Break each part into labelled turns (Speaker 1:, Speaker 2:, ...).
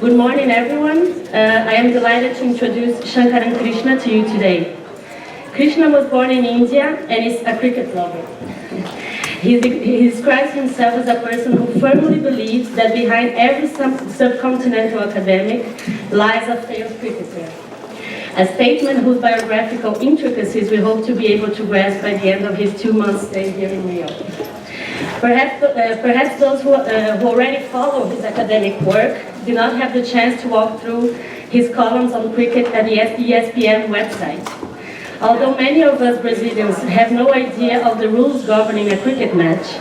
Speaker 1: Good morning, everyone. I am delighted to introduce Sankaran Krishna to you today. Krishna was born in India and is a cricket lover. He describes himself as a person who firmly believes that behind every subcontinental academic lies a failed cricketer. A statement whose biographical intricacies we hope to be able to grasp by the end of his 2-month stay here in Rio. Perhaps those who already follow his academic work do not have the chance to walk through his columns on cricket at the ESPN website. Although many of us Brazilians have no idea of the rules governing a cricket match,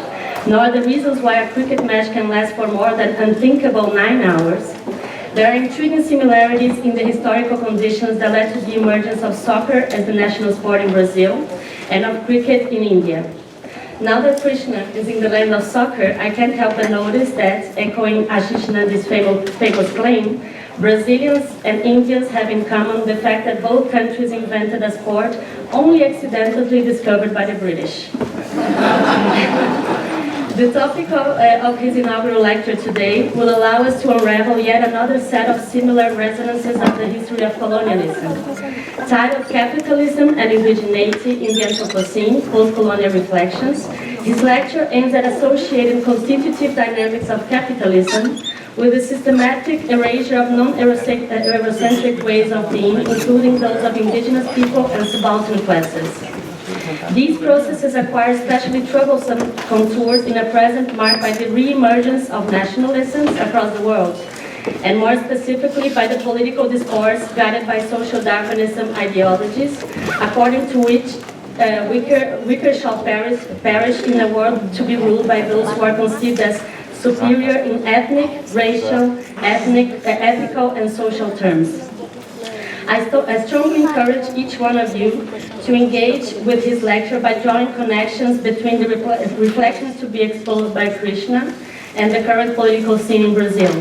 Speaker 1: nor the reasons why a cricket match can last for more than unthinkable 9 hours, there are intriguing similarities in the historical conditions that led to the emergence of soccer as the national sport in Brazil and of cricket in India. Now that Krishna is in the land of soccer, I can't help but notice that, echoing Ashish Nandi's famous claim, Brazilians and Indians have in common the fact that both countries invented a sport only accidentally discovered by the British. The topic of his inaugural lecture today will allow us to unravel yet another set of similar resonances of the history of colonialism. Titled Capitalism and Indigeneity in the Anthropocene, Post-Colonial Reflections, his lecture aims at associating constitutive dynamics of capitalism with the systematic erasure of non-eurocentric ways of being, including those of indigenous people and subaltern classes. These processes acquire especially troublesome contours in a present marked by the re-emergence of nationalisms across the world, and more specifically by the political discourse guided by social Darwinism ideologies, according to which weaker shall perish in a world to be ruled by those who are conceived as superior in ethnic, racial, ethical, and social terms. I strongly encourage each one of you to engage with his lecture by drawing connections between the reflections to be exposed by Krishna and the current political scene in Brazil.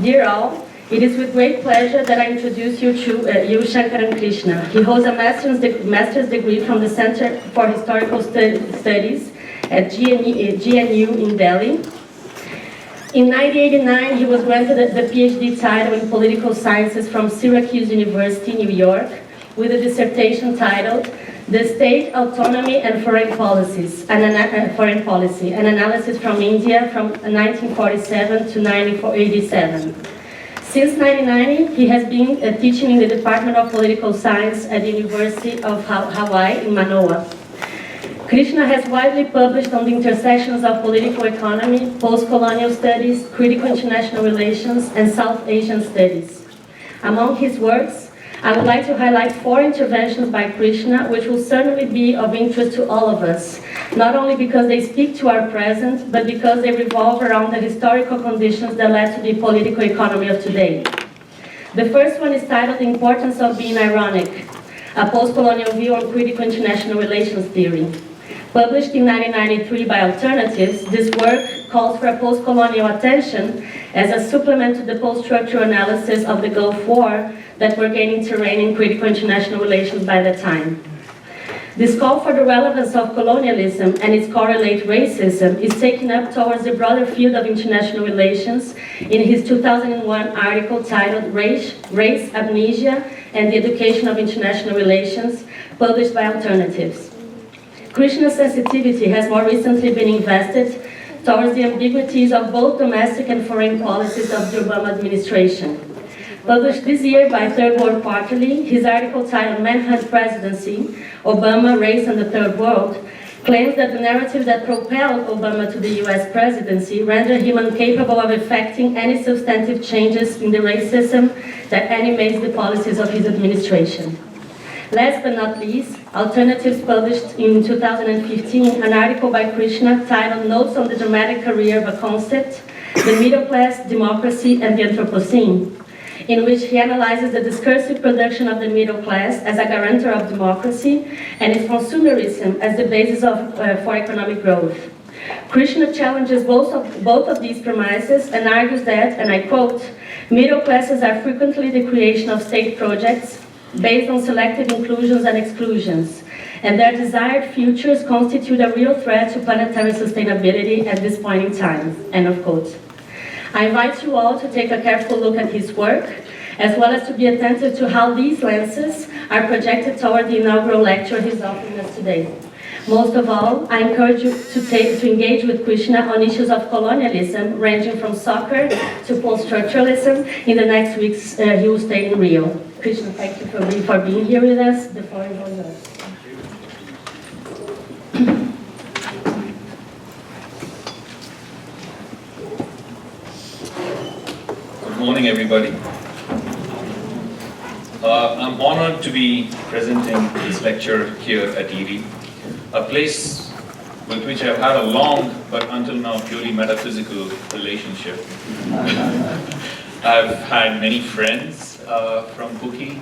Speaker 1: Dear all, it is with great pleasure that I introduce you to Sankaran Krishna. He holds a master's degree from the Center for Historical Studies at GNU in Delhi. In 1989, he was granted the PhD title in Political Sciences from Syracuse University, New York, with a dissertation titled The State, Autonomy, and Foreign Policy, an analysis from India from 1947 to 1987. Since 1990, he has been teaching in the Department of Political Science at the University of Hawaii in Manoa. Krishna has widely published on the intersections of political economy, post-colonial studies, critical international relations, and South Asian studies. Among his works, I would like to highlight 4 interventions by Krishna, which will certainly be of interest to all of us, not only because they speak to our present, but because they revolve around the historical conditions that led to the political economy of today. The first one is titled The Importance of Being Ironic, a post-colonial view on critical international relations theory. Published in 1993 by Alternatives, this work calls for a post-colonial attention as a supplement to the post-structural analysis of the Gulf War that were gaining terrain in critical international relations by that time. This call for the relevance of colonialism and its correlate racism is taken up towards the broader field of international relations in his 2001 article titled Race, Amnesia, and the Education of International Relations, published by Alternatives. Krishna's sensitivity has more recently been invested towards the ambiguities of both domestic and foreign policies of the Obama administration. Published this year by Third World Quarterly, his article titled Manhunt Presidency, Obama, Race, and the Third World, claims that the narrative that propelled Obama to the US presidency rendered him incapable of effecting any substantive changes in the racism that animates the policies of his administration. Last but not least, Alternatives published in 2015 an article by Krishna titled Notes on the Dramatic Career of a Concept, the Middle Class, Democracy, and the Anthropocene, in which he analyzes the discursive production of the middle class as a guarantor of democracy and its consumerism as the basis for economic growth. Krishna challenges both of these premises and argues that, and I quote, middle classes are frequently the creation of state projects based on selective inclusions and exclusions, and their desired futures constitute a real threat to planetary sustainability at this point in time, end of quote. I invite you all to take a careful look at his work, as well as to be attentive to how these lenses are projected toward the inaugural lecture he's offering us today. Most of all, I encourage you to engage with Krishna on issues of colonialism, ranging from soccer to post-structuralism, in the next weeks he will stay in Rio. Krishna, thank you for being here with us. The floor is all yours.
Speaker 2: Good morning, everybody. I'm honored to be presenting this lecture here at ERI, a place with which I've had a long, but until now purely metaphysical relationship. I've had many friends from PUC-Rio.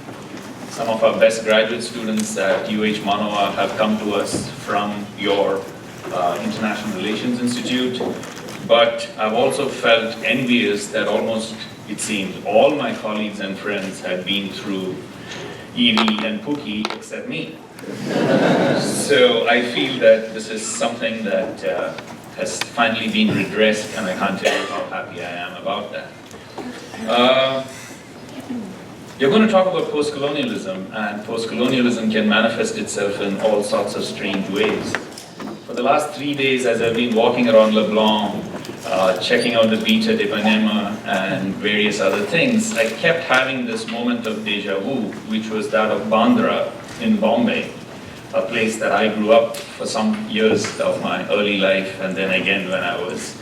Speaker 2: Some of our best graduate students at UH Manoa have come to us from your International Relations Institute, but I've also felt envious that almost, it seems, all my colleagues and friends had been through ERI and PUC-Rio except me. So I feel that this is something that has finally been redressed, and I can't tell you how happy I am about that. You're going to talk about post-colonialism, and post-colonialism can manifest itself in all sorts of strange ways. For the last 3 days, as I've been walking around Leblon, checking out the beach at Ipanema and various other things, I kept having this moment of deja vu, which was that of Bandra in Bombay, a place that I grew up for some years of my early life, and then again when I was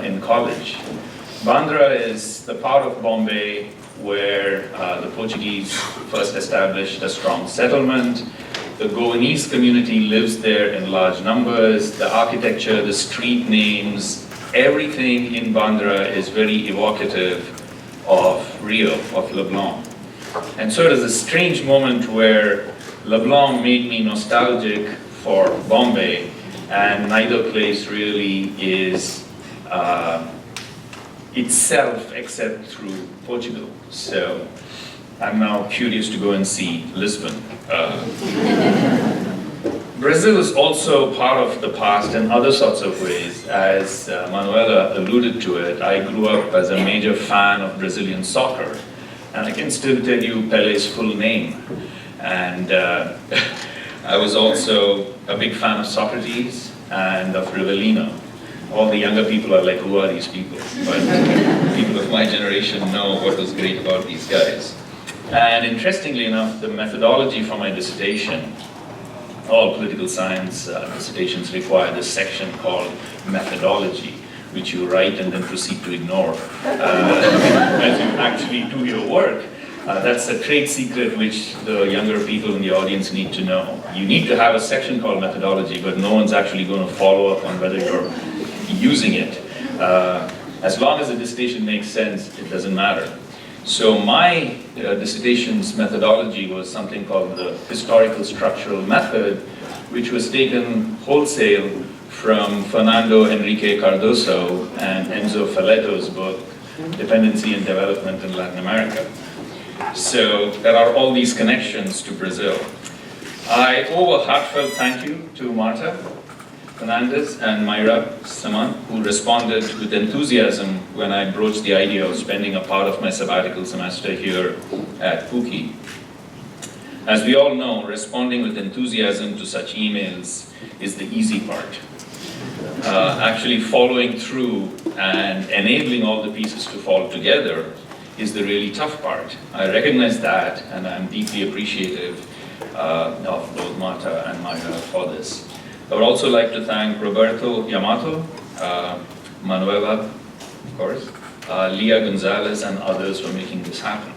Speaker 2: in college. Bandra is the part of Bombay where the Portuguese first established a strong settlement. The Goanese community lives there in large numbers. The architecture, the street names, everything in Bandra is very evocative of Rio, of Leblon. And so it is a strange moment where Leblon made me nostalgic for Bombay, and neither place really is itself except through Portugal. So I'm now curious to go and see Lisbon. Brazil is also part of the past in other sorts of ways. As Manuela alluded to it, I grew up as a major fan of Brazilian soccer, and I can still tell you Pele's full name. And I was also a big fan of Socrates and of Rivellino. All the younger people are like, who are these people? But people of my generation know what was great about these guys. And interestingly enough, the methodology for my dissertation, all political science dissertations require this section called methodology, which you write and then proceed to ignore as you actually do your work. That's a trade secret which the younger people in the audience need to know. You need to have a section called methodology, but no one's actually going to follow up on whether you're using it. As long as the dissertation makes sense, it doesn't matter. So my dissertation's methodology was something called the historical structural method, which was taken wholesale from Fernando Henrique Cardoso and Enzo Faletto's book, Dependency and Development in Latin America. So there are all these connections to Brazil. I owe a heartfelt thank you to Marta Fernandez and Mayra Saman, who responded with enthusiasm when I broached the idea of spending a part of my sabbatical semester here at PUC-Rio. As we all know, responding with enthusiasm to such emails is the easy part. Actually following through and enabling all the pieces to fall together is the really tough part. I recognize that, and I'm deeply appreciative of both Marta and Mayra for this. I would also like to thank Roberto Yamato, Manuela, of course, Leah Gonzalez, and others for making this happen.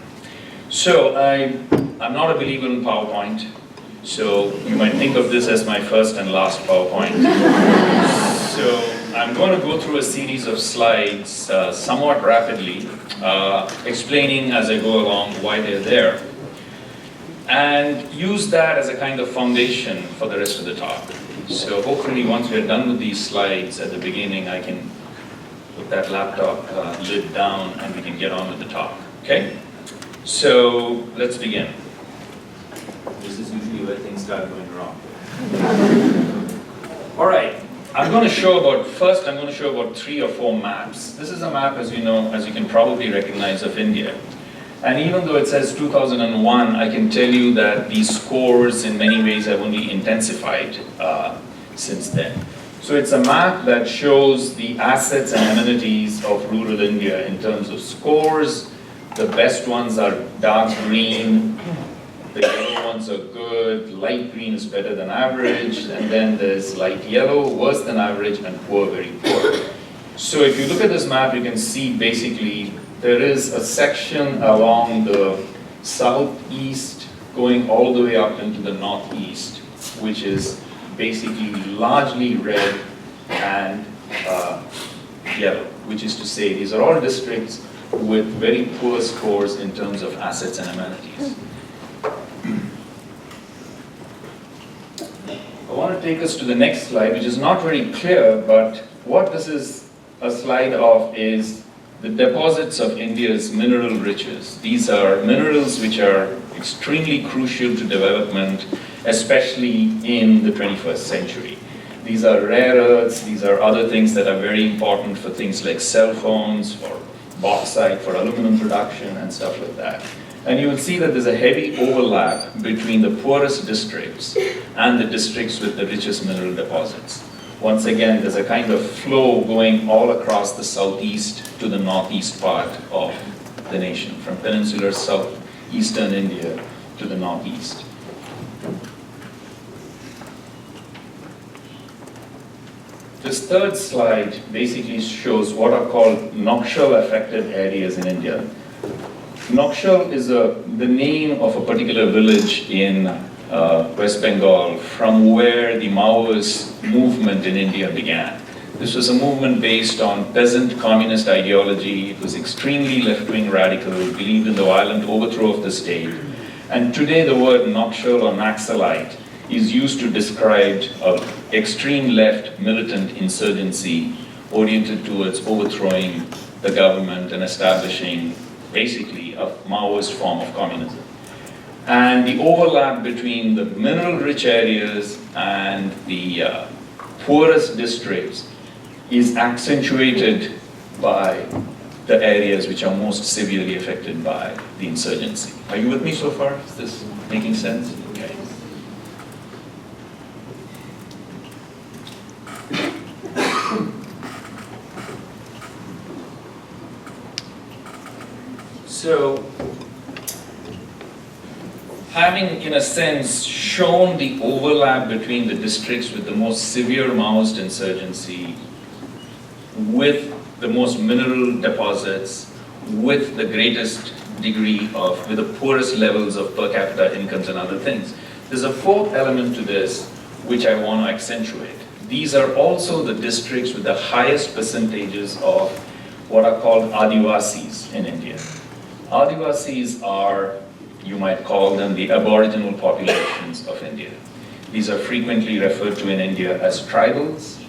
Speaker 2: So I'm not a believer in PowerPoint, so you might think of this as my first and last PowerPoint. So I'm going to go through a series of slides somewhat rapidly, explaining as I go along why they're there, and use that as a kind of foundation for the rest of the talk. So hopefully once we're done with these slides at the beginning, I can put that laptop lid down and we can get on with the talk, okay? So let's begin. This is usually where things start going wrong. All right, I'm going to show about 3 or 4 maps. This is a map, as you know, as you can probably recognize, of India. And even though it says 2001, I can tell you that these scores in many ways have only intensified since then. So it's a map that shows the assets and amenities of rural India in terms of scores. The best ones are dark green, the yellow ones are good, light green is better than average, and then there's light yellow, worse than average, and poor, very poor. So if you look at this map, you can see basically there is a section along the southeast going all the way up into the northeast, which is basically largely red and yellow, which is to say these are all districts with very poor scores in terms of assets and amenities. I want to take us to the next slide, which is not very clear, but what this is a slide of is the deposits of India's mineral riches. These are minerals which are extremely crucial to development, especially in the 21st century. These are rare earths, these are other things that are very important for things like cell phones, for bauxite, for aluminum production, and stuff like that. And you will see that there's a heavy overlap between the poorest districts and the districts with the richest mineral deposits. Once again, there's a kind of flow going all across the southeast to the northeast part of the nation, from peninsular southeastern India to the northeast. This third slide basically shows what are called Nakshal-affected areas in India. Nakshal is the name of a particular village in West Bengal from where the Maoist movement in India began. This was a movement based on peasant communist ideology. It was extremely left-wing radical, believed in the violent overthrow of the state. And today the word Nakshal or Naxalite is used to describe an extreme left militant insurgency oriented towards overthrowing the government and establishing basically a Maoist form of communism. And the overlap between the mineral-rich areas and the poorest districts is accentuated by the areas which are most severely affected by the insurgency. Are you with me so far? Is this making sense? Okay. So, having, in a sense, shown the overlap between the districts with the most severe Maoist insurgency, with the most mineral deposits, with the greatest degree of, with the poorest levels of per capita incomes and other things, there's a fourth element to this which I want to accentuate. These are also the districts with the highest percentages of what are called Adivasis in India. Adivasis are, you might call them, the aboriginal populations of India. These are frequently referred to in India as tribals.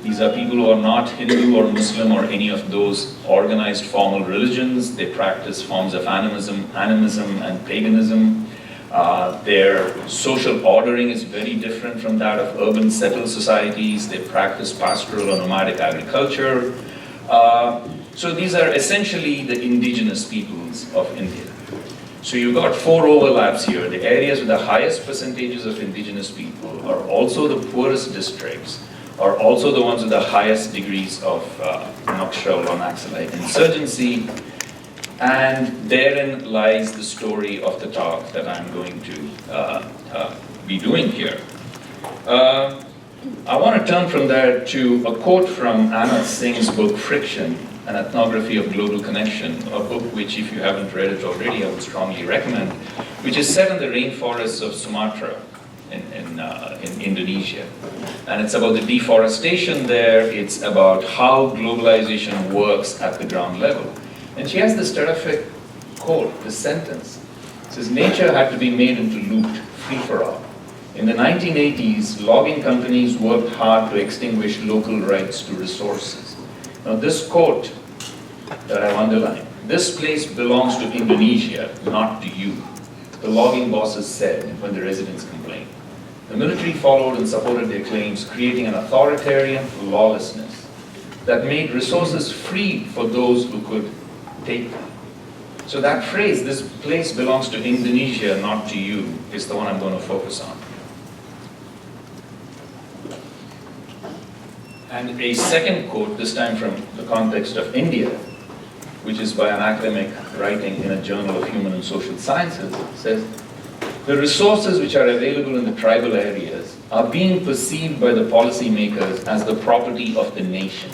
Speaker 2: These are people who are not Hindu or Muslim or any of those organized formal religions. They practice forms of animism and paganism. Their social ordering is very different from that of urban settled societies. They practice pastoral or nomadic agriculture. So these are essentially the indigenous peoples of India. So you've got 4 overlaps here. The areas with the highest percentages of indigenous people are also the poorest districts, are also the ones with the highest degrees of Nakshal or Naxalite insurgency. And therein lies the story of the talk that I'm going to be doing here. I want to turn from there to a quote from Anna Singh's book, Friction, An Ethnography of Global Connection, a book which, if you haven't read it already, I would strongly recommend, which is set in the rainforests of Sumatra in Indonesia. And it's about the deforestation there, it's about how globalization works at the ground level. And she has this terrific quote, this sentence. It says, nature had to be made into loot, free for all. In the 1980s, logging companies worked hard to extinguish local rights to resources. Now this quote that I've underlined, this place belongs to Indonesia, not to you. The logging bosses said when the residents complained. The military followed and supported their claims, creating an authoritarian lawlessness that made resources free for those who could take them. So that phrase, "this place belongs to Indonesia, not to you," is the one I'm going to focus on. And a second quote, this time from the context of India, which is by an academic writing in a journal of human and social sciences, says, "The resources which are available in the tribal areas are being perceived by the policymakers as the property of the nation,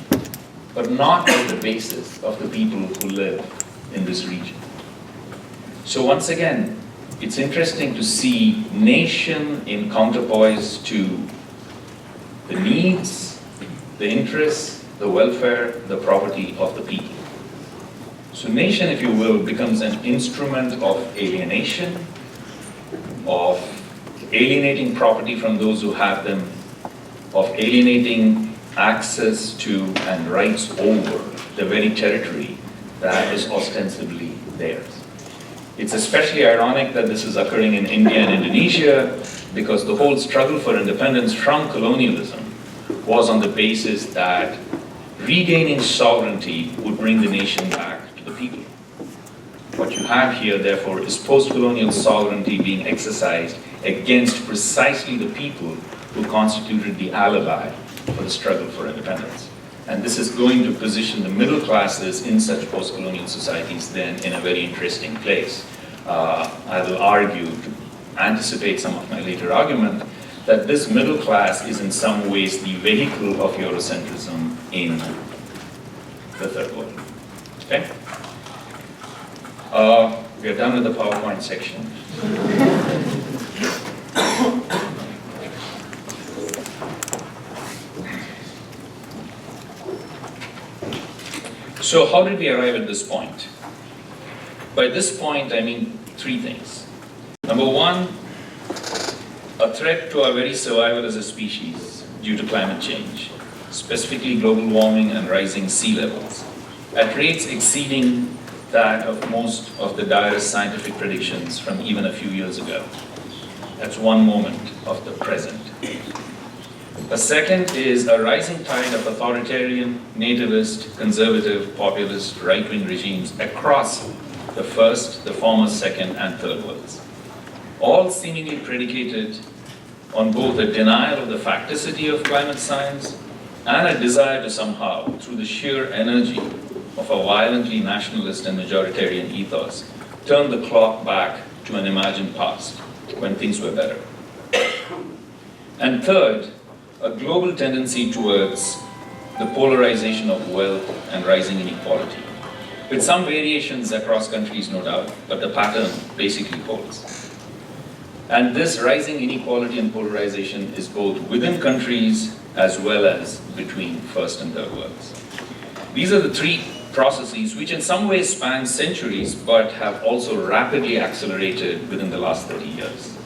Speaker 2: but not as the basis of the people who live in this region." So once again, it's interesting to see nation in counterpoise to the needs, the interests, the welfare, the property of the people. So nation, if you will, becomes an instrument of alienation, of alienating property from those who have them, of alienating access to and rights over the very territory that is ostensibly theirs. It's especially ironic that this is occurring in India and Indonesia, because the whole struggle for independence from colonialism was on the basis that regaining sovereignty would bring the nation back to the people. What you have here, therefore, is post-colonial sovereignty being exercised against precisely the people who constituted the alibi for the struggle for independence. And this is going to position the middle classes in such post-colonial societies then in a very interesting place. I will argue, to anticipate some of my later argument, that this middle class is in some ways the vehicle of Eurocentrism in the third world. Okay? We are done with the PowerPoint section. So how did we arrive at this point? By this point, I mean three things. Number one, a threat to our very survival as a species due to climate change, specifically global warming and rising sea levels, at rates exceeding that of most of the direst scientific predictions from even a few years ago. That's one moment of the present. A second is a rising tide of authoritarian, nativist, conservative, populist, right-wing regimes across the first, the former, second, and third worlds, all seemingly predicated on both a denial of the facticity of climate science and a desire to somehow, through the sheer energy of a violently nationalist and majoritarian ethos, turn the clock back to an imagined past when things were better. And third, a global tendency towards the polarization of wealth and rising inequality, with some variations across countries, no doubt, but the pattern basically holds. And this rising inequality and polarization is both within countries as well as between first and third worlds. These are the three processes which in some ways span centuries, but have also rapidly accelerated within the last 30 years.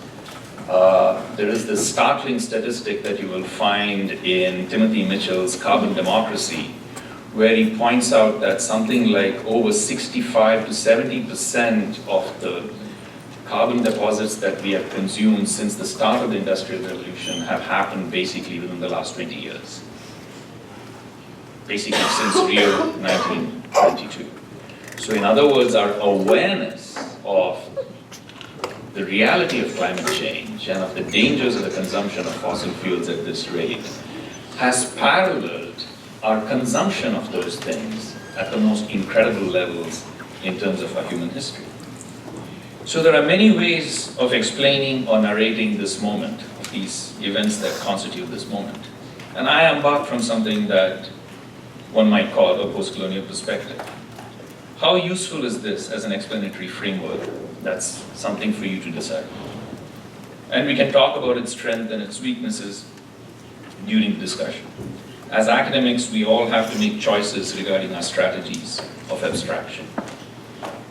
Speaker 2: There is this startling statistic that you will find in Timothy Mitchell's Carbon Democracy, where he points out that something like over 65 to 70% of the carbon deposits that we have consumed since the start of the Industrial Revolution have happened basically within the last 20 years. Basically since Rio 1922. So in other words, our awareness of the reality of climate change and of the dangers of the consumption of fossil fuels at this rate has paralleled our consumption of those things at the most incredible levels in terms of our human history. So there are many ways of explaining or narrating this moment, of these events that constitute this moment. And I embark from something that one might call a post-colonial perspective. How useful is this as an explanatory framework? That's something for you to decide. And we can talk about its strength and its weaknesses during the discussion. As academics, we all have to make choices regarding our strategies of abstraction.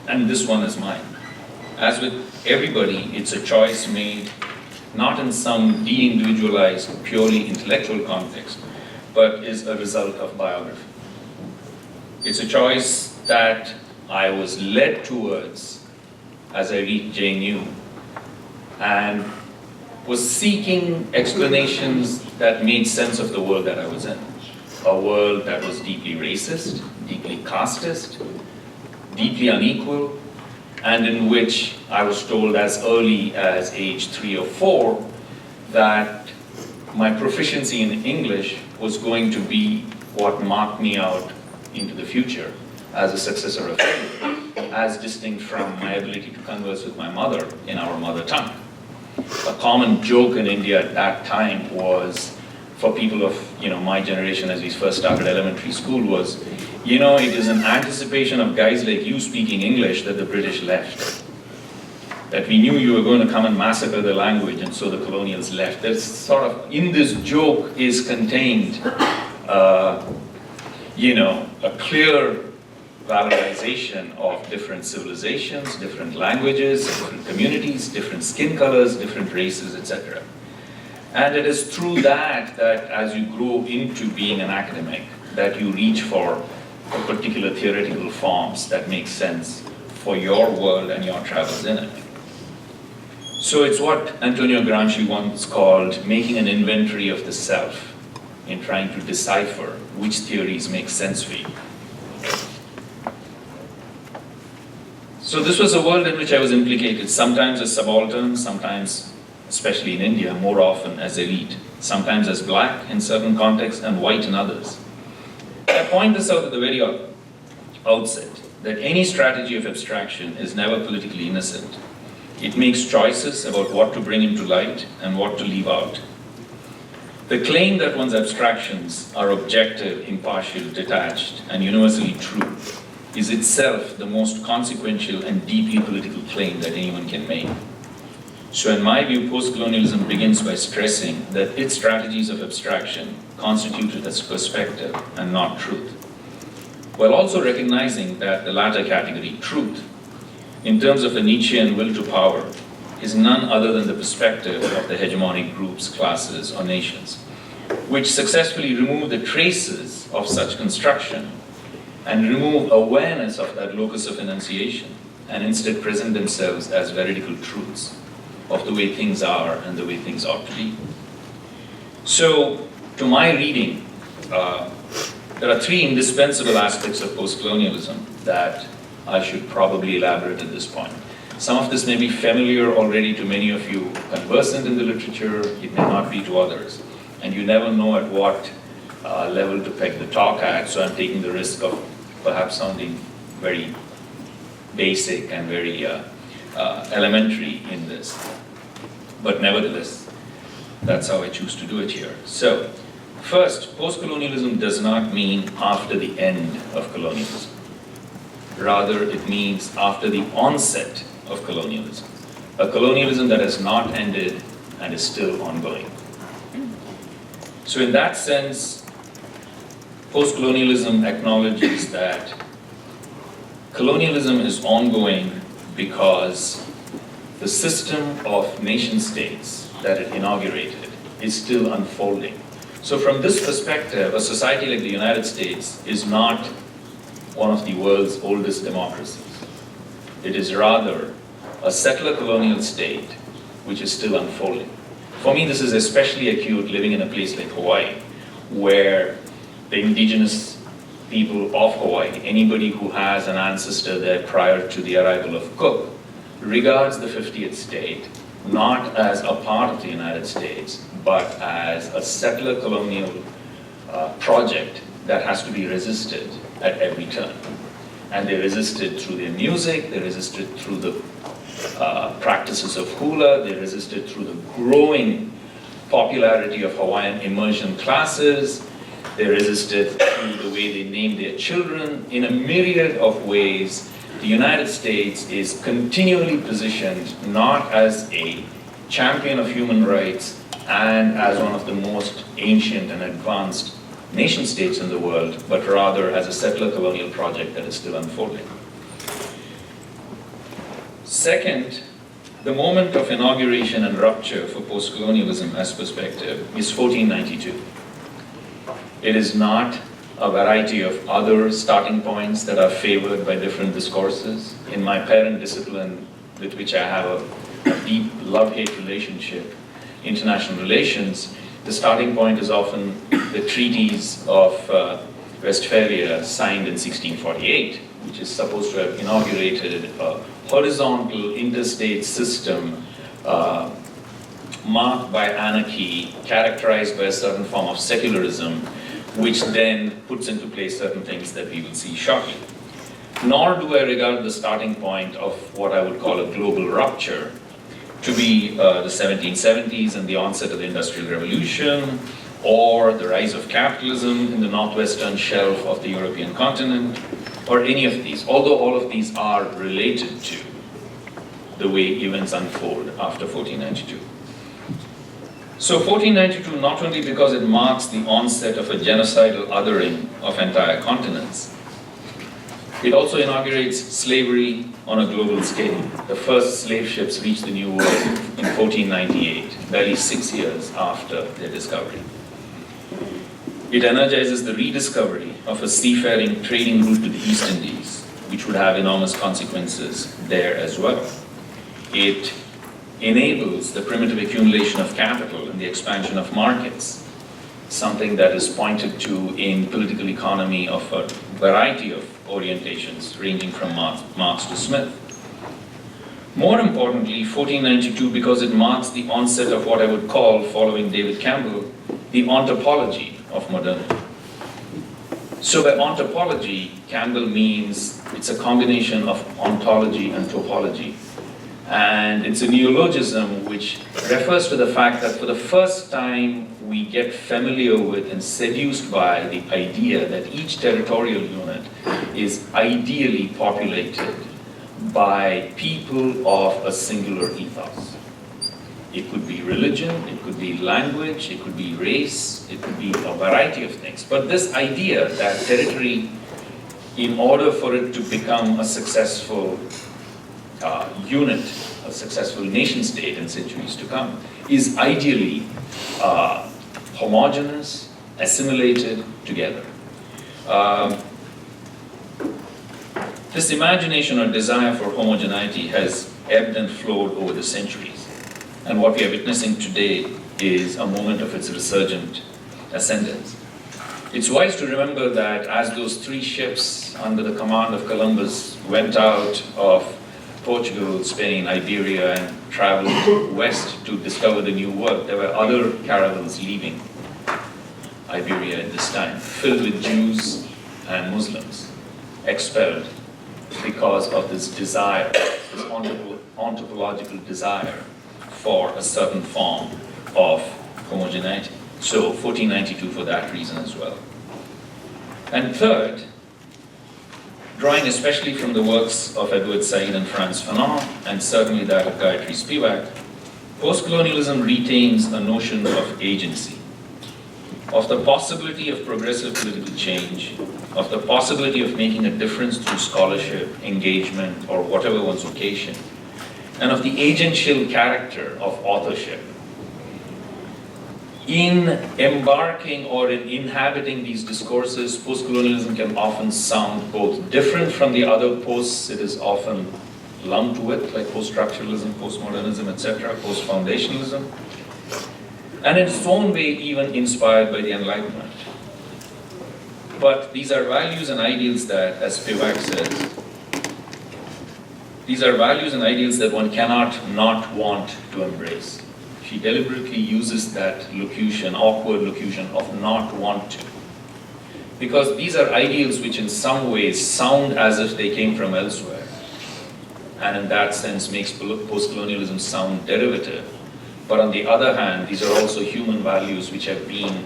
Speaker 2: And this one is mine. As with everybody, it's a choice made not in some de-individualized, purely intellectual context, but is a result of biography. It's a choice that I was led towards as I read JNU, and was seeking explanations that made sense of the world that I was in. A world that was deeply racist, deeply casteist, deeply unequal, and in which I was told as early as age 3 or 4 that my proficiency in English was going to be what marked me out into the future as a success or a failure, as distinct from my ability to converse with my mother in our mother tongue. A common joke in India at that time was, for people of my generation as we first started elementary school, was, it is in anticipation of guys like you speaking English that the British left. That we knew you were going to come and massacre the language, and so the colonials left. There's sort of, in this joke is contained, a clear valorization of different civilizations, different languages, different communities, different skin colors, different races, etc. And it is through that as you grow into being an academic, that you reach for particular theoretical forms that make sense for your world and your travels in it. So it's what Antonio Gramsci once called making an inventory of the self in trying to decipher which theories make sense for you. So this was a world in which I was implicated, sometimes as subaltern, sometimes, especially in India, more often as elite, sometimes as black in certain contexts and white in others. I point this out at the very outset, that any strategy of abstraction is never politically innocent. It makes choices about what to bring into light and what to leave out. The claim that one's abstractions are objective, impartial, detached, and universally true is itself the most consequential and deeply political claim that anyone can make. So in my view, post-colonialism begins by stressing that its strategies of abstraction constituted as perspective and not truth, while also recognizing that the latter category, truth, in terms of the Nietzschean will to power, is none other than the perspective of the hegemonic groups, classes, or nations, which successfully remove the traces of such construction and remove awareness of that locus of enunciation, and instead present themselves as veridical truths of the way things are and the way things ought to be. So, to my reading, there are three indispensable aspects of post-colonialism that I should probably elaborate at this point. Some of this may be familiar already to many of you conversant in the literature, it may not be to others, and you never know at what level to peg the talk at, so I'm taking the risk of perhaps sounding very basic and very elementary in this. But nevertheless, that's how I choose to do it here. So, first, post-colonialism does not mean after the end of colonialism. Rather, it means after the onset of colonialism. A colonialism that has not ended and is still ongoing. So in that sense, post-colonialism acknowledges that colonialism is ongoing because the system of nation states that it inaugurated is still unfolding. So from this perspective, a society like the United States is not one of the world's oldest democracies. It is rather a settler colonial state which is still unfolding. For me, this is especially acute living in a place like Hawaii, where the indigenous people of Hawaii, anybody who has an ancestor there prior to the arrival of Cook, regards the 50th state not as a part of the United States, but as a settler colonial project that has to be resisted at every turn. And they resisted through their music, they resisted through the practices of hula, they resisted through the growing popularity of Hawaiian immersion classes, they resisted through the way they named their children. In a myriad of ways, the United States is continually positioned not as a champion of human rights and as one of the most ancient and advanced nation states in the world, but rather as a settler colonial project that is still unfolding. Second, the moment of inauguration and rupture for post-colonialism as perspective is 1492. It is not a variety of other starting points that are favored by different discourses. In my parent discipline, with which I have a deep love-hate relationship, international relations, the starting point is often the Treaties of Westphalia signed in 1648, which is supposed to have inaugurated a horizontal interstate system marked by anarchy, characterized by a certain form of secularism, which then puts into place certain things that we will see shortly. Nor do I regard the starting point of what I would call a global rupture to be the 1770s and the onset of the Industrial Revolution, or the rise of capitalism in the northwestern shelf of the European continent, or any of these, although all of these are related to the way events unfold after 1492. So 1492, not only because it marks the onset of a genocidal othering of entire continents, it also inaugurates slavery on a global scale. The first slave ships reached the New World in 1498, barely 6 years after their discovery. It energizes the rediscovery of a seafaring trading route to the East Indies, which would have enormous consequences there as well. It enables the primitive accumulation of capital and the expansion of markets, something that is pointed to in political economy of a variety of orientations, ranging from Marx to Smith. More importantly, 1492, because it marks the onset of what I would call, following David Campbell, the ontology of modernity. So by ontology, Campbell means it's a combination of ontology and topology. And it's a neologism which refers to the fact that for the first time we get familiar with and seduced by the idea that each territorial unit is ideally populated by people of a singular ethos. It could be religion, it could be language, it could be race, it could be a variety of things. But this idea that territory, in order for it to become a successful unit, a successful nation state in centuries to come, is ideally homogeneous, assimilated together. This imagination or desire for homogeneity has ebbed and flowed over the centuries. And what we are witnessing today is a moment of its resurgent ascendance. It's wise to remember that as those three ships under the command of Columbus went out of Portugal, Spain, Iberia, and traveled west to discover the New World, there were other caravans leaving Iberia at this time, filled with Jews and Muslims, expelled because of this desire, this ontological desire for a certain form of homogeneity. So 1492 for that reason as well. And third, drawing especially from the works of Edward Said and Frantz Fanon, and certainly that of Gayatri Spivak, post-colonialism retains a notion of agency, of the possibility of progressive political change, of the possibility of making a difference through scholarship, engagement, or whatever one's vocation, and of the agential character of authorship. In embarking or in inhabiting these discourses, post-colonialism can often sound both different from the other posts it is often lumped with, like post-structuralism, post-modernism, etc., post-foundationalism, and in its own way even inspired by the Enlightenment. But these are values and ideals that, as Spivak says, these are values and ideals that one cannot not want to embrace. She deliberately uses that locution, awkward locution of not want to. Because these are ideals which in some ways sound as if they came from elsewhere. And in that sense makes post-colonialism sound derivative. But on the other hand, these are also human values which have been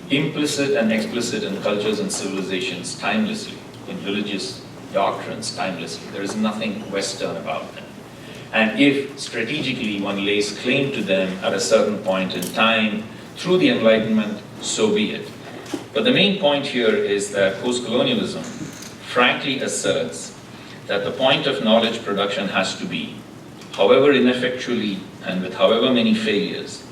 Speaker 2: implicit and explicit in cultures and civilizations timelessly, in religious doctrines timelessly. There is nothing Western about them. And if strategically one lays claim to them at a certain point in time through the Enlightenment, so be it. But the main point here is that post-colonialism frankly asserts that the point of knowledge production has to be, however ineffectually and with however many failures,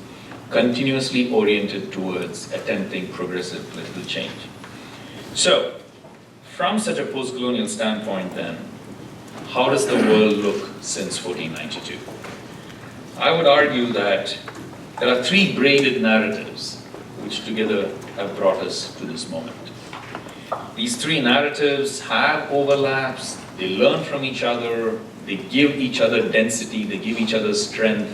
Speaker 2: continuously oriented towards attempting progressive political change. So, from such a post-colonial standpoint then, how does the world look since 1492? I would argue that There are three braided narratives which together have brought us to this moment. These three narratives have overlaps, they learn from each other, they give each other density, they give each other strength,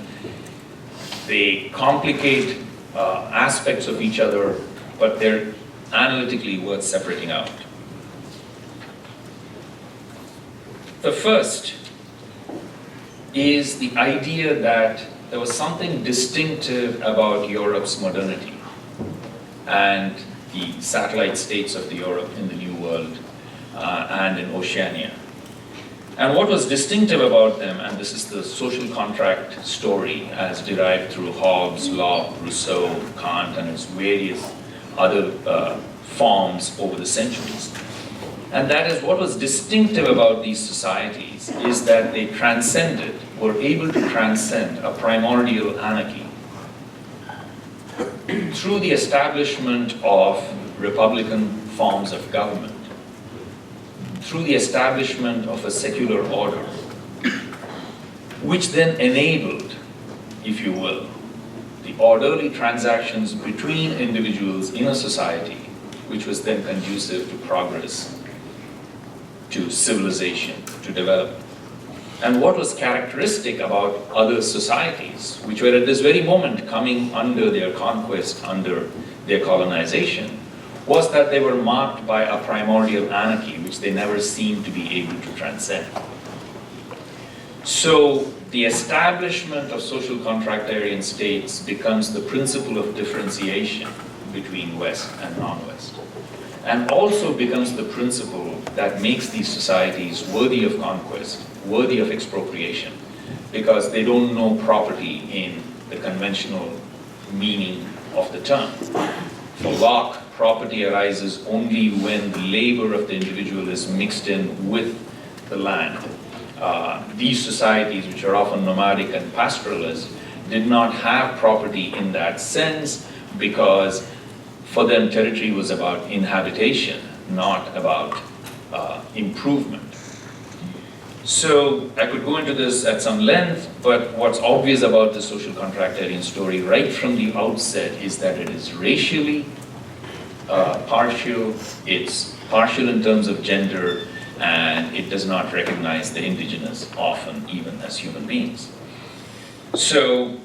Speaker 2: they complicate aspects of each other, but they're analytically worth separating out. The first is the idea that there was something distinctive about Europe's modernity and the satellite states of the Europe in the New World and in Oceania. And what was distinctive about them, and this is the social contract story as derived through Hobbes, Locke, Rousseau, Kant, and its various other forms over the centuries. And that is what was distinctive about these societies is that they were able to transcend a primordial anarchy through the establishment of republican forms of government, through the establishment of a secular order, which then enabled, if you will, the orderly transactions between individuals in a society, which was then conducive to progress, to civilization, to development. And what was characteristic about other societies, which were at this very moment coming under their conquest, under their colonization, was that they were marked by a primordial anarchy, which they never seemed to be able to transcend. So the establishment of social contractarian states becomes the principle of differentiation between West and non-West, and also becomes the principle that makes these societies worthy of conquest, worthy of expropriation, because they don't know property in the conventional meaning of the term. For Locke, property arises only when the labor of the individual is mixed in with the land. These societies, which are often nomadic and pastoralist, did not have property in that sense because for them territory was about inhabitation, not about improvement. So I could go into this at some length, but what's obvious about the social contractarian story right from the outset is that it is racially partial, it's partial in terms of gender, and it does not recognize the indigenous often even as human beings. So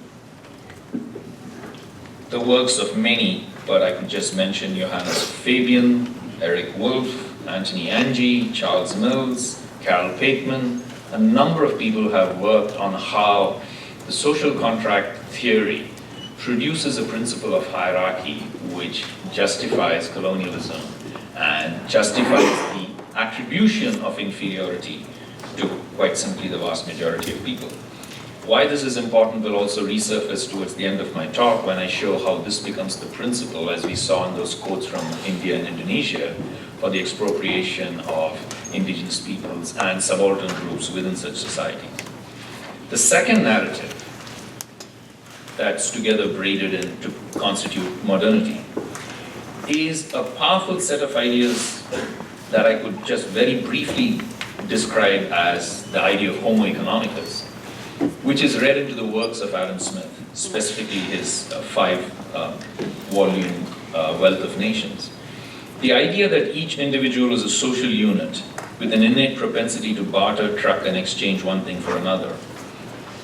Speaker 2: the works of many, but I could just mention Johannes Fabian, Eric Wolff, Anthony Angie, Charles Mills, Carol Pateman. A number of people have worked on how the social contract theory produces a principle of hierarchy which justifies colonialism and justifies the attribution of inferiority to quite simply the vast majority of people. Why this is important will also resurface towards the end of my talk when I show how this becomes the principle, as we saw in those quotes from India and Indonesia, for the expropriation of indigenous peoples and subaltern groups within such societies. The second narrative that's together braided in to constitute modernity is a powerful set of ideas that I could just very briefly describe as the idea of Homo Economicus, which is read into the works of Adam Smith, specifically his 5-volume Wealth of Nations. The idea that each individual is a social unit with an innate propensity to barter, truck, and exchange one thing for another.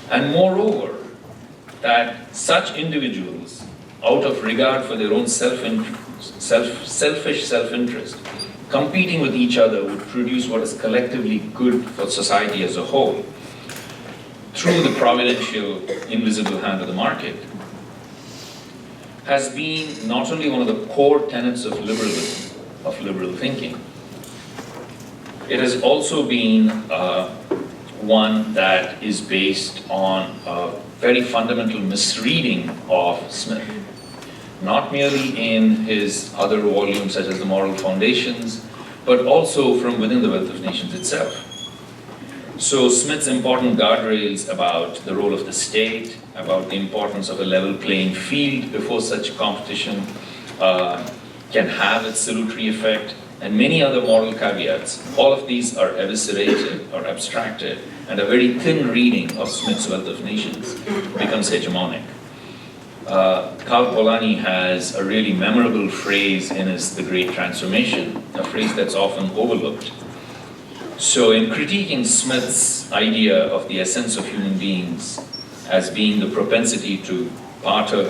Speaker 2: And moreover, that such individuals, out of regard for their own selfish self-interest, competing with each other would produce what is collectively good for society as a whole, through the providential, invisible hand of the market, has been not only one of the core tenets of liberalism, of liberal thinking, it has also been one that is based on a very fundamental misreading of Smith, not merely in his other volumes such as the Moral Foundations, but also from within the Wealth of Nations itself. So Smith's important guardrails about the role of the state, about the importance of a level playing field before such competition can have its salutary effect, and many other moral caveats, all of these are eviscerated or abstracted, and a very thin reading of Smith's Wealth of Nations becomes hegemonic. Karl Polanyi has a really memorable phrase in his The Great Transformation, a phrase that's often overlooked. So in critiquing Smith's idea of the essence of human beings as being the propensity to barter,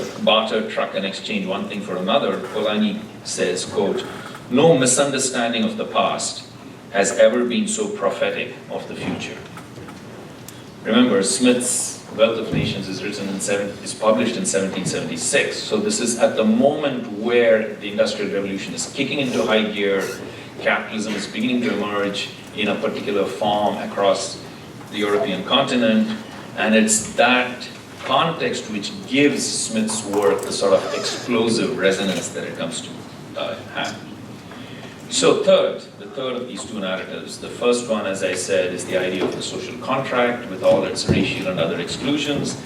Speaker 2: truck, and exchange one thing for another, Polanyi says, quote, "No misunderstanding of the past has ever been so prophetic of the future." Remember, Smith's Wealth of Nations is published in 1776. So this is at the moment where the Industrial Revolution is kicking into high gear, capitalism is beginning to emerge in a particular form across the European continent, and it's that context which gives Smith's work the sort of explosive resonance that it comes to have. So the third of these two narratives, the first one, as I said, is the idea of the social contract with all its racial and other exclusions,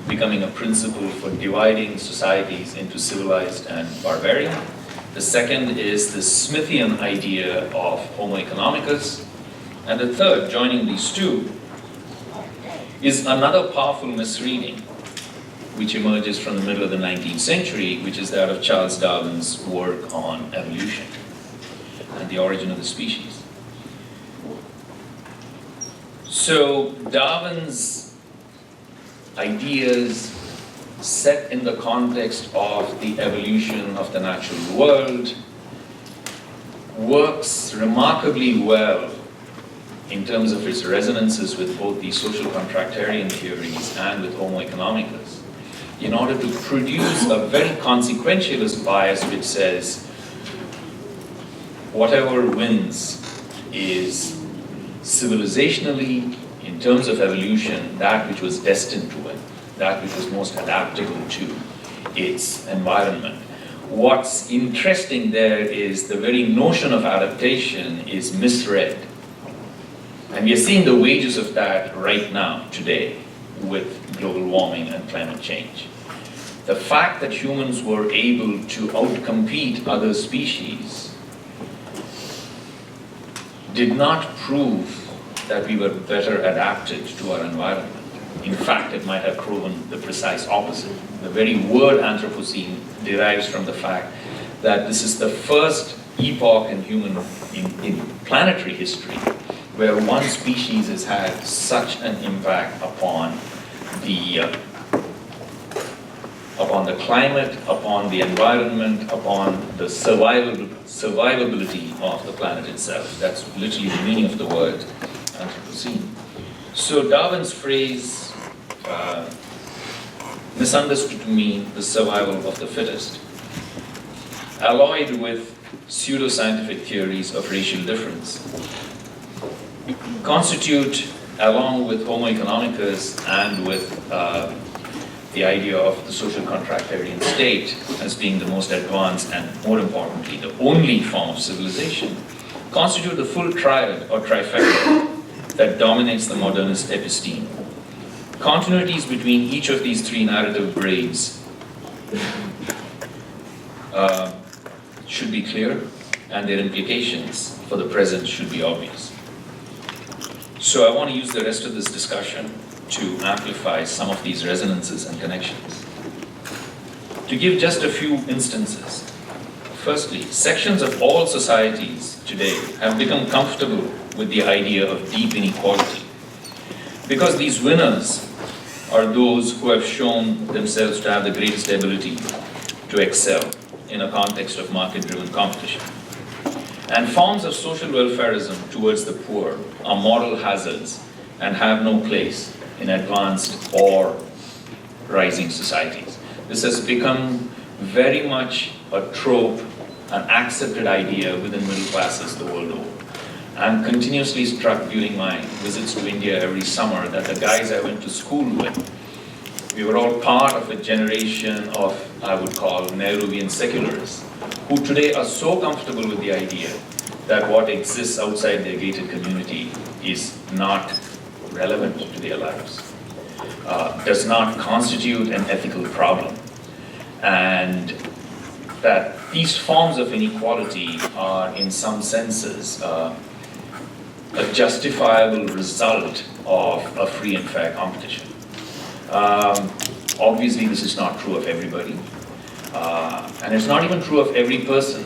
Speaker 2: becoming a principle for dividing societies into civilized and barbarian. The second is the Smithian idea of Homo Economicus. And the third, joining these two, is another powerful misreading which emerges from the middle of the 19th century, which is that of Charles Darwin's work on evolution and the origin of the species. So Darwin's ideas set in the context of the evolution of the natural world works remarkably well in terms of its resonances with both the social contractarian theories and with Homo Economicus, in order to produce a very consequentialist bias which says whatever wins is civilizationally, in terms of evolution, that which was destined to win, that which was most adaptable to its environment. What's interesting there is the very notion of adaptation is misread. And we are seeing the wages of that right now, today, with global warming and climate change. The fact that humans were able to outcompete other species did not prove that we were better adapted to our environment. In fact, it might have proven the precise opposite. The very word Anthropocene derives from the fact that this is the first epoch in planetary history where one species has had such an impact upon the climate, upon the environment, upon the survivability of the planet itself. That's literally the meaning of the word Anthropocene. So Darwin's phrase, misunderstood to mean the survival of the fittest, alloyed with pseudoscientific theories of racial difference, constitute, along with Homo Economicus and with the idea of the social contractarian state as being the most advanced and, more importantly, the only form of civilization, constitute the full triad or trifecta that dominates the modernist episteme. Continuities between each of these three narrative grades should be clear, and their implications for the present should be obvious. So I want to use the rest of this discussion to amplify some of these resonances and connections. To give just a few instances. Firstly, sections of all societies today have become comfortable with the idea of deep inequality, because these winners are those who have shown themselves to have the greatest ability to excel in a context of market-driven competition. And forms of social welfarism towards the poor are moral hazards and have no place in advanced or rising societies. This has become very much a trope, an accepted idea within middle classes the world over. I'm continuously struck during my visits to India every summer that the guys I went to school with, we were all part of a generation of, I would call, Nehruvian secularists, who today are so comfortable with the idea that what exists outside their gated community is not relevant to their lives, does not constitute an ethical problem, and that these forms of inequality are, in some senses, a justifiable result of a free and fair competition. Obviously, this is not true of everybody. And it's not even true of every person,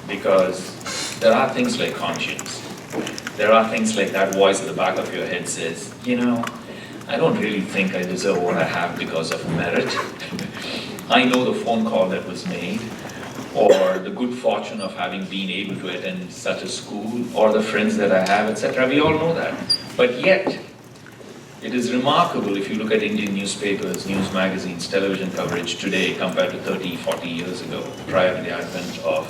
Speaker 2: because there are things like conscience. There are things like that voice at the back of your head says, you know, I don't really think I deserve what I have because of merit. I know the phone call that was made, or the good fortune of having been able to attend such a school, or the friends that I have, etc. We all know that. But yet, it is remarkable if you look at Indian newspapers, news magazines, television coverage today compared to 30, 40 years ago, prior to the advent of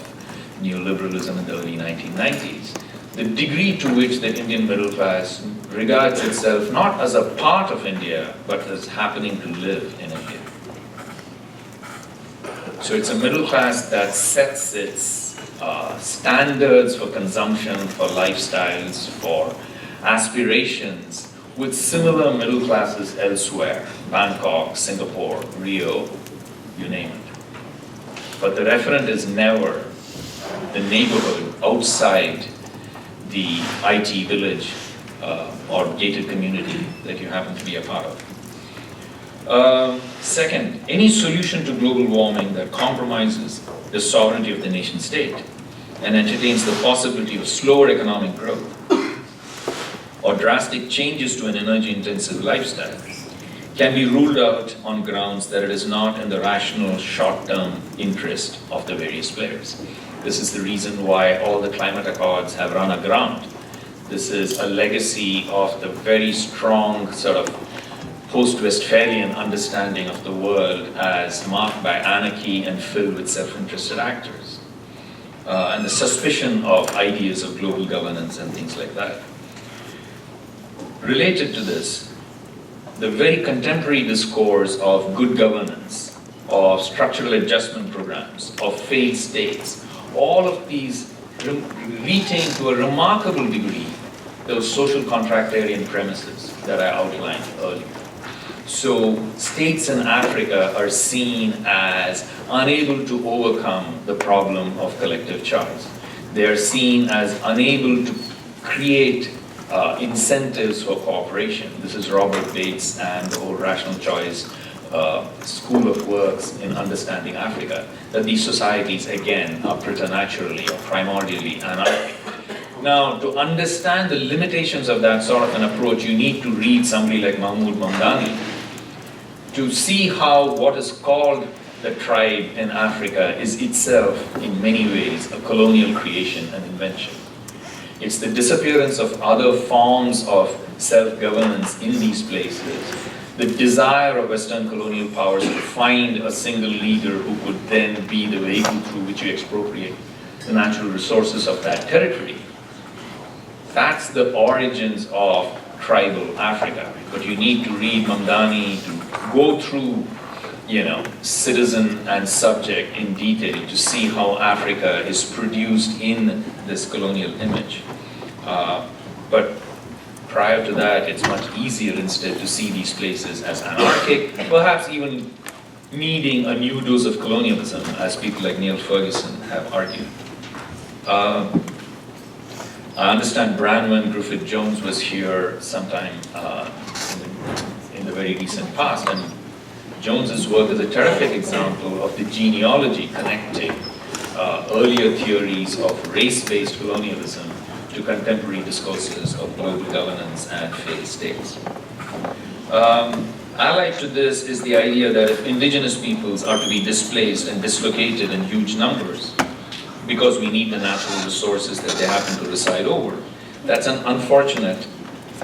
Speaker 2: neoliberalism in the early 1990s. The degree to which the Indian middle class regards itself not as a part of India, but as happening to live in India. So it's a middle class that sets its standards for consumption, for lifestyles, for aspirations, with similar middle classes elsewhere, Bangkok, Singapore, Rio, you name it. But the referent is never the neighborhood outside the IT village or gated community that you happen to be a part of. Second, any solution to global warming that compromises the sovereignty of the nation state and entertains the possibility of slower economic growth or drastic changes to an energy-intensive lifestyle can be ruled out on grounds that it is not in the rational short-term interest of the various players. This is the reason why all the climate accords have run aground. This is a legacy of the very strong sort of post-Westphalian understanding of the world as marked by anarchy and filled with self-interested actors, and the suspicion of ideas of global governance and things like that. Related to this, the very contemporary discourse of good governance, of structural adjustment programs, of failed states, all of these retain to a remarkable degree those social contractarian premises that I outlined earlier. So states in Africa are seen as unable to overcome the problem of collective choice. They are seen as unable to create incentives for cooperation. This is Robert Bates and the whole rational choice school of works in understanding Africa, that these societies, again, are preternaturally or primordially anarchic. Now, to understand the limitations of that sort of an approach, you need to read somebody like Mahmoud Mamdani to see how what is called the tribe in Africa is itself, in many ways, a colonial creation and invention. It's the disappearance of other forms of self-governance in these places, the desire of Western colonial powers to find a single leader who could then be the vehicle through which you expropriate the natural resources of that territory. That's the origins of tribal Africa. But you need to read Mamdani to go through, citizen and subject in detail to see how Africa is produced in this colonial image. But prior to that, it's much easier instead to see these places as anarchic, perhaps even needing a new dose of colonialism, as people like Neil Ferguson have argued. I understand Branwen Griffith-Jones was here sometime in the very recent past, and Jones's work is a terrific example of the genealogy connecting earlier theories of race-based colonialism to contemporary discourses of global governance and failed states. Allied to this is the idea that if indigenous peoples are to be displaced and dislocated in huge numbers because we need the natural resources that they happen to reside over, that's an unfortunate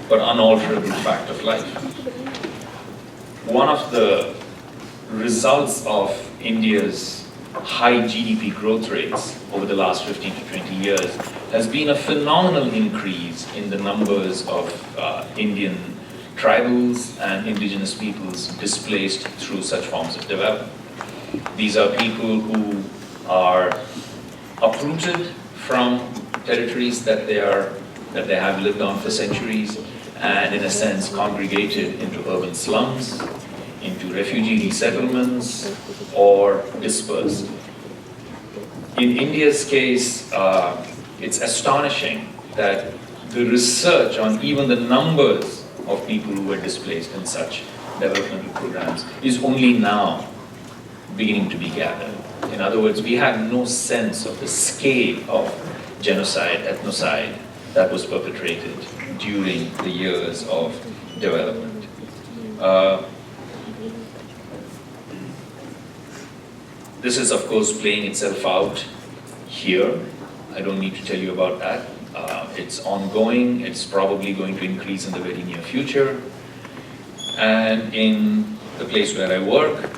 Speaker 2: but unalterable fact of life. One of the results of India's high GDP growth rates over the last 15 to 20 years has been a phenomenal increase in the numbers of Indian tribals and indigenous peoples displaced through such forms of development. These are people who are uprooted from territories that they have lived on for centuries, and in a sense congregated into urban slums, into refugee resettlements, or dispersed. In India's case, it's astonishing that the research on even the numbers of people who were displaced in such developmental programs is only now beginning to be gathered. In other words, we had no sense of the scale of genocide, ethnocide that was perpetrated during the years of development. This is, of course, playing itself out here. I don't need to tell you about that. It's ongoing. It's probably going to increase in the very near future. And in the place where I work,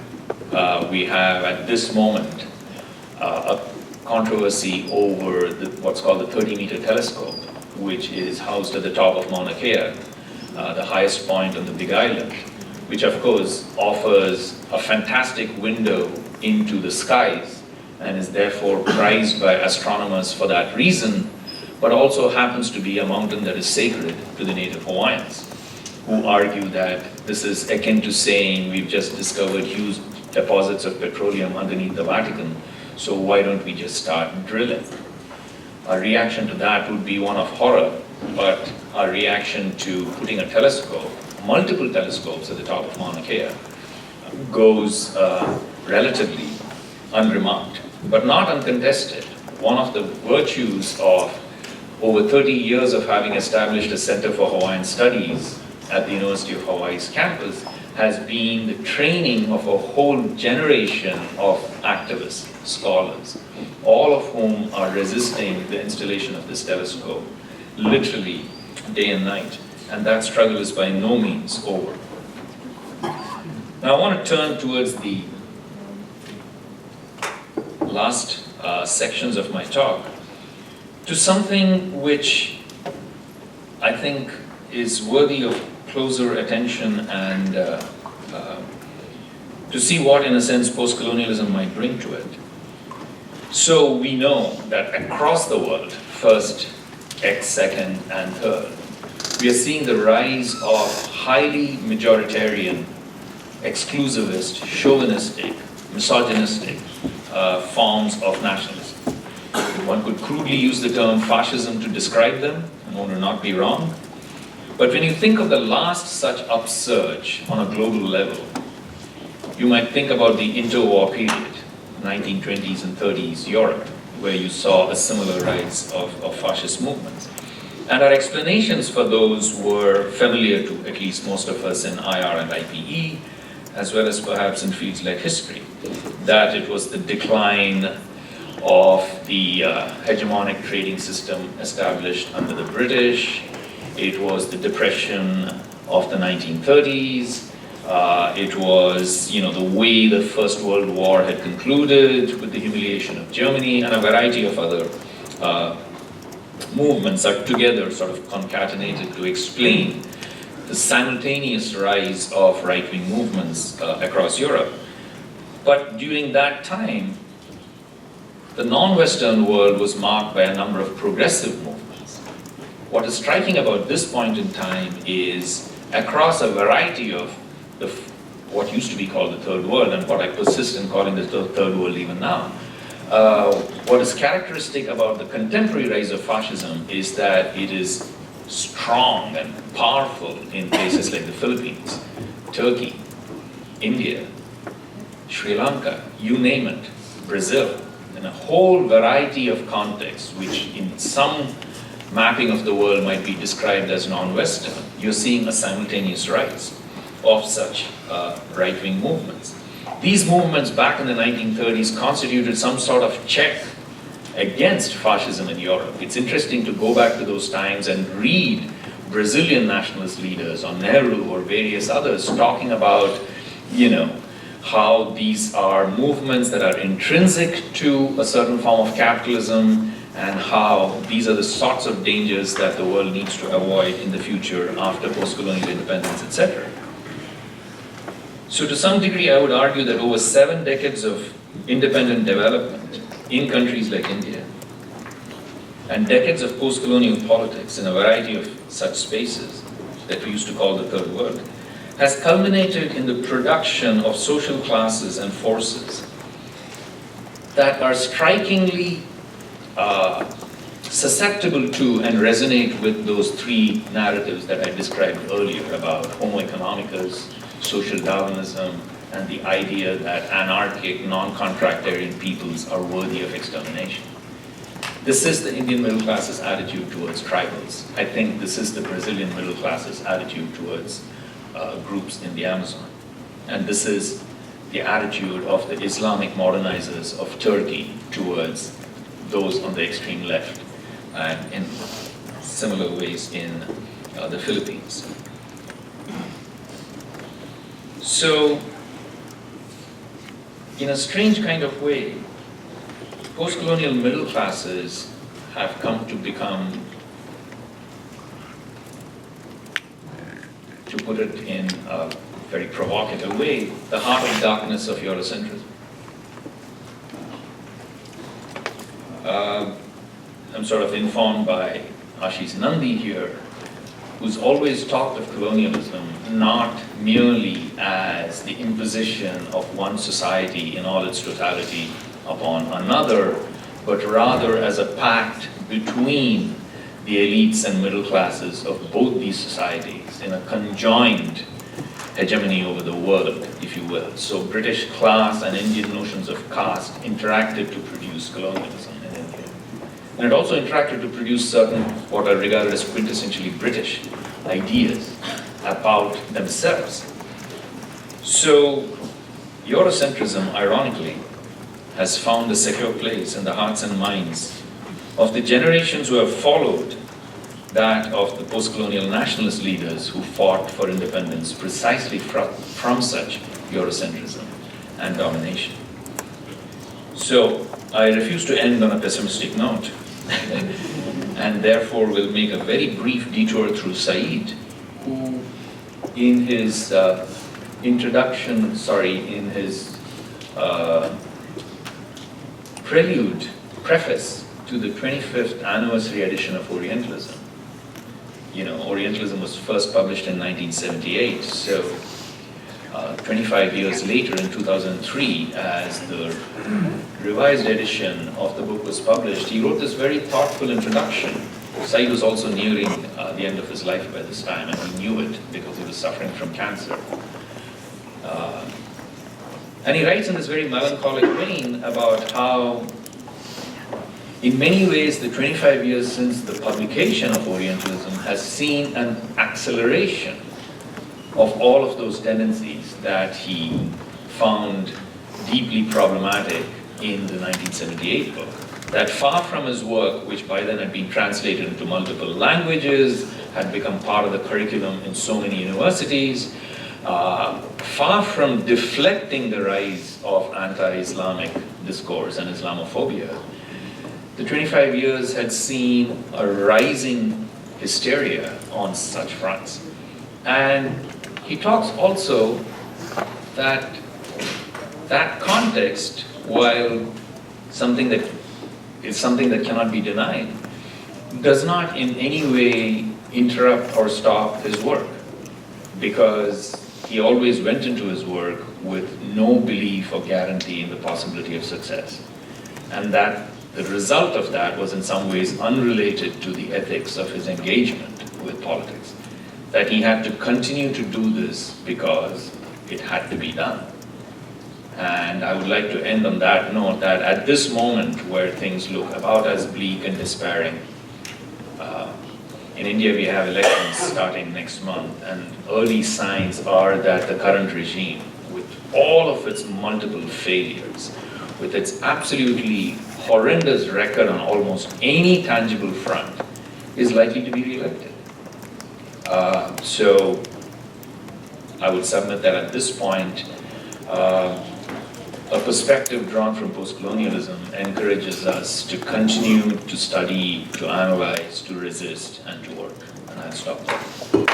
Speaker 2: we have at this moment a controversy over what's called the 30-meter telescope, which is housed at the top of Mauna Kea, the highest point on the Big Island, which of course offers a fantastic window into the skies and is therefore prized by astronomers for that reason, but also happens to be a mountain that is sacred to the native Hawaiians, who argue that this is akin to saying we've just discovered huge deposits of petroleum underneath the Vatican, so why don't we just start drilling? Our reaction to that would be one of horror, but our reaction to putting a telescope, multiple telescopes at the top of Mauna Kea, goes relatively unremarked, but not uncontested. One of the virtues of over 30 years of having established a Center for Hawaiian Studies at the University of Hawaii's campus has been the training of a whole generation of activists, scholars, all of whom are resisting the installation of this telescope, literally day and night. And that struggle is by no means over. Now I want to turn towards the last sections of my talk to something which I think is worthy of closer attention and to see what, in a sense, post-colonialism might bring to it. So we know that across the world, first, second, and third, we are seeing the rise of highly majoritarian, exclusivist, chauvinistic, misogynistic forms of nationalism. One could crudely use the term fascism to describe them, and one would not be wrong. But when you think of the last such upsurge on a global level, you might think about the interwar period, 1920s and 30s Europe, where you saw a similar rise of fascist movements. And our explanations for those were familiar to at least most of us in IR and IPE, as well as perhaps in fields like history, that it was the decline of the hegemonic trading system established under the British. It was the depression of the 1930s. It was, the way the First World War had concluded with the humiliation of Germany, and a variety of other movements are together sort of concatenated to explain the simultaneous rise of right-wing movements across Europe. But during that time, the non-Western world was marked by a number of progressive movements. What is striking about this point in time is across a variety of what used to be called the Third World, and what I persist in calling the Third World even now, what is characteristic about the contemporary rise of fascism is that it is strong and powerful in places like the Philippines, Turkey, India, Sri Lanka, you name it, Brazil, in a whole variety of contexts, which in some mapping of the world might be described as non-Western. You're seeing a simultaneous rise of such right-wing movements. These movements back in the 1930s constituted some sort of check against fascism in Europe. It's interesting to go back to those times and read Brazilian nationalist leaders, or Nehru or various others, talking about, how these are movements that are intrinsic to a certain form of capitalism, and how these are the sorts of dangers that the world needs to avoid in the future after post-colonial independence, etc. So to some degree, I would argue that over 7 decades of independent development in countries like India, and decades of post-colonial politics in a variety of such spaces that we used to call the Third World, has culminated in the production of social classes and forces that are strikingly susceptible to and resonate with those 3 narratives that I described earlier about Homo Economicus, social Darwinism, and the idea that anarchic, non-contractarian peoples are worthy of extermination. This is the Indian middle class's attitude towards tribals. I think this is the Brazilian middle class's attitude towards groups in the Amazon. And this is the attitude of the Islamic modernizers of Turkey towards those on the extreme left, and in similar ways in the Philippines. So, in a strange kind of way, post-colonial middle classes have come to become, to put it in a very provocative way, the heart of darkness of Eurocentrism. I'm sort of informed by Ashish Nandi here, who's always talked of colonialism not merely as the imposition of one society in all its totality upon another, but rather as a pact between the elites and middle classes of both these societies in a conjoined hegemony over the world, if you will. So British class and Indian notions of caste interacted to produce colonialism in India. And it also interacted to produce certain, what are regarded as quintessentially British ideas about themselves. So Eurocentrism, ironically, has found a secure place in the hearts and minds of the generations who have followed that of the post-colonial nationalist leaders who fought for independence precisely from such Eurocentrism and domination. So I refuse to end on a pessimistic note, and therefore will make a very brief detour through Said, who in his preface to the 25th anniversary edition of Orientalism. You know, Orientalism was first published in 1978, so 25 years later in 2003, as the revised edition of the book was published, he wrote this very thoughtful introduction. Said was also nearing the end of his life by this time, and he knew it because he was suffering from cancer. And he writes in this very melancholic vein about how, in many ways, the 25 years since the publication of Orientalism has seen an acceleration of all of those tendencies that he found deeply problematic in the 1978 book. That far from his work, which by then had been translated into multiple languages, had become part of the curriculum in so many universities, far from deflecting the rise of anti-Islamic discourse and Islamophobia, the 25 years had seen a rising hysteria on such fronts. And he talks also that that context, while something that is something that cannot be denied, does not in any way interrupt or stop his work, because he always went into his work with no belief or guarantee in the possibility of success. And that the result of that was in some ways unrelated to the ethics of his engagement with politics. That he had to continue to do this because it had to be done. And I would like to end on that note, that at this moment where things look about as bleak and despairing, in India we have elections starting next month, and early signs are that the current regime, with all of its multiple failures, with its absolutely horrendous record on almost any tangible front, is likely to be re-elected. So I would submit that at this point, a perspective drawn from post-colonialism encourages us to continue to study, to analyze, to resist, and to work. And I'll stop there.